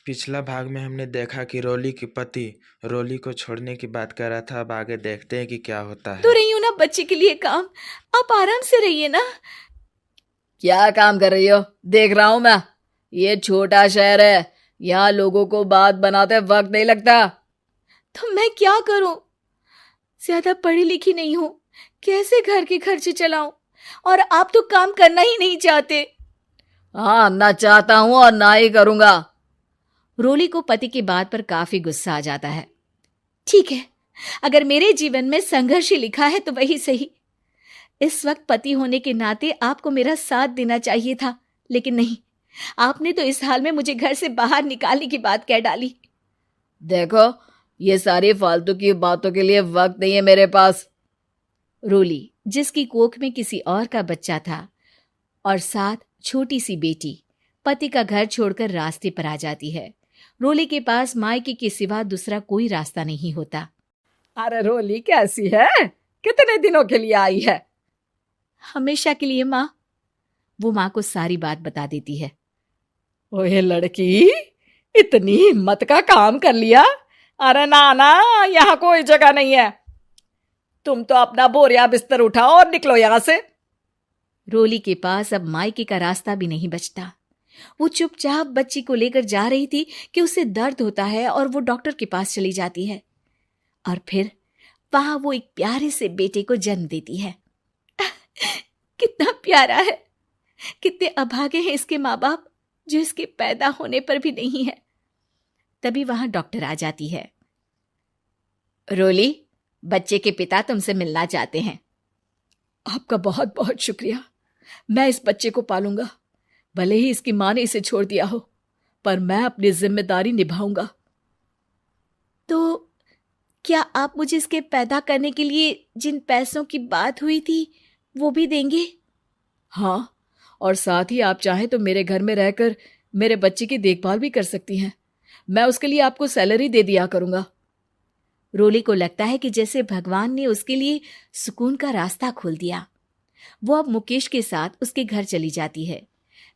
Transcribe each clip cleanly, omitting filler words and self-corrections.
पिछला भाग में हमने देखा कि रोली के पति रोली को छोड़ने की बात कर रहा था। अब आगे देखते हैं कि क्या होता है। तो रही हूँ ना बच्चे के लिए काम, आप आराम से रहिए ना। क्या काम कर रही हो? देख रहा हूं मैं। ये छोटा शहर है, यहाँ लोगों को बात बनाते वक्त नहीं लगता। तो मैं क्या करूं? ज्यादा पढ़ी लिखी नहीं हूं, कैसे घर के खर्चे चलाऊं? और आप तो काम करना ही नहीं चाहते। हाँ, ना चाहता हूं और ना ही करूंगा। रोली को पति की बात पर काफी गुस्सा आ जाता है। ठीक है, अगर मेरे जीवन में संघर्ष ही लिखा है तो वही सही। इस वक्त पति होने के नाते आपको मेरा साथ देना चाहिए था, लेकिन नहीं, आपने तो इस हाल में मुझे घर से बाहर निकालने की बात कह डाली। देखो, ये सारी फालतू की बातों के लिए वक्त नहीं है मेरे पास। रोली, जिसकी कोख में किसी और का बच्चा था और साथ छोटी सी बेटी, पति का घर छोड़कर रास्ते पर आ जाती है। रोली के पास मायके के सिवा दूसरा कोई रास्ता नहीं होता। अरे रोली कैसी है? कितने दिनों के लिए आई है? हमेशा के लिए माँ। वो माँ को सारी बात बता देती है। ओए लड़की, इतनी हिम्मत का काम कर लिया? अरे ना ना, यहाँ कोई जगह नहीं है। तुम तो अपना बोरिया बिस्तर उठाओ और निकलो यहाँ से। रोली के पास अब मायके का रास्ता भी नहीं बचता। वो चुपचाप बच्ची को लेकर जा रही थी कि उसे दर्द होता है और वो डॉक्टर के पास चली जाती है और फिर वहां वो एक प्यारे से बेटे को जन्म देती है। कितना प्यारा है, कितने अभागे हैं इसके माँ बाप जो इसके पैदा होने पर भी नहीं है। तभी वहां डॉक्टर आ जाती है। रोली, बच्चे के पिता तुमसे मिलना चाहते हैं। आपका बहुत बहुत शुक्रिया। मैं इस बच्चे को पालूंगा, भले ही इसकी मां ने इसे छोड़ दिया हो, पर मैं अपनी जिम्मेदारी निभाऊंगा। तो क्या आप मुझे इसके पैदा करने के लिए जिन पैसों की बात हुई थी वो भी देंगे? हाँ, और साथ ही आप चाहें तो मेरे घर में रहकर मेरे बच्चे की देखभाल भी कर सकती हैं। मैं उसके लिए आपको सैलरी दे दिया करूंगा। रोली को लगता है कि जैसे भगवान ने उसके लिए सुकून का रास्ता खोल दिया। वो अब मुकेश के साथ उसके घर चली जाती है,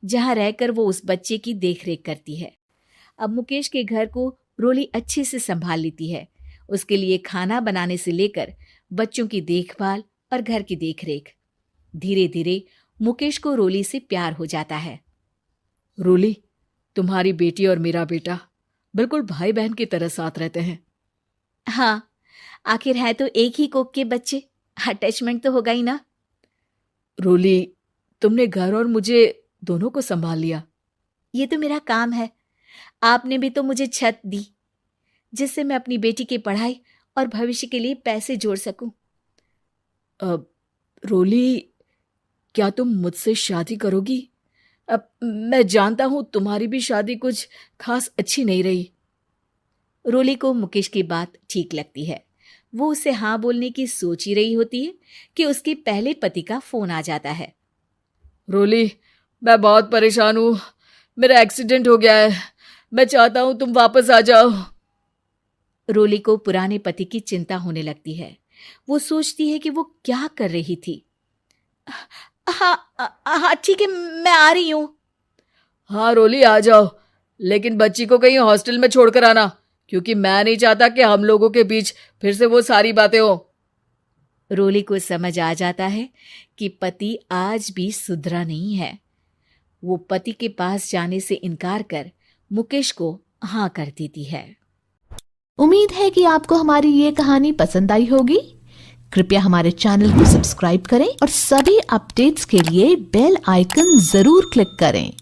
जहां रहकर वो उस बच्चे की देखरेख करती है। अब मुकेश के घर को रोली अच्छे से संभाल लेती है, उसके लिए खाना बनाने से लेकर बच्चों की देखभाल और घर की देखरेख। धीरे धीरे मुकेश को रोली से प्यार हो जाता है। रोली, तुम्हारी बेटी और मेरा बेटा बिल्कुल भाई बहन की तरह साथ रहते हैं। हाँ, आखिर है तो एक ही कोख के बच्चे, अटैचमेंट तो होगा ही ना। रोली, तुमने घर और मुझे दोनों को संभाल लिया। ये तो मेरा काम है। आपने भी तो मुझे छत दी जिससे मैं अपनी बेटी की पढ़ाई और भविष्य के लिए पैसे जोड़ सकूं। रोली, क्या तुम मुझसे शादी करोगी? अब मैं जानता हूं तुम्हारी भी शादी कुछ खास अच्छी नहीं रही। रोली को मुकेश की बात ठीक लगती है। वो उसे हाँ बोलने की सोच ही रही होती है कि उसके पहले पति का फोन आ जाता है। रोली, मैं बहुत परेशान हूं। मेरा एक्सीडेंट हो गया है। मैं चाहता हूं तुम वापस आ जाओ। रोली को पुराने पति की चिंता होने लगती है। वो सोचती है कि वो क्या कर रही थी। हाँ ठीक है, मैं आ रही हूं। हाँ रोली, आ जाओ, लेकिन बच्ची को कहीं हॉस्टल में छोड़कर आना, क्योंकि मैं नहीं चाहता कि हम लोगों के बीच फिर से वो सारी बातें हो। रोली को समझ आ जाता है कि पति आज भी सुधरा नहीं है। वो पति के पास जाने से इनकार कर मुकेश को हाँ कर देती है। उम्मीद है कि आपको हमारी ये कहानी पसंद आई होगी। कृपया हमारे चैनल को सब्सक्राइब करें और सभी अपडेट्स के लिए बेल आइकन जरूर क्लिक करें।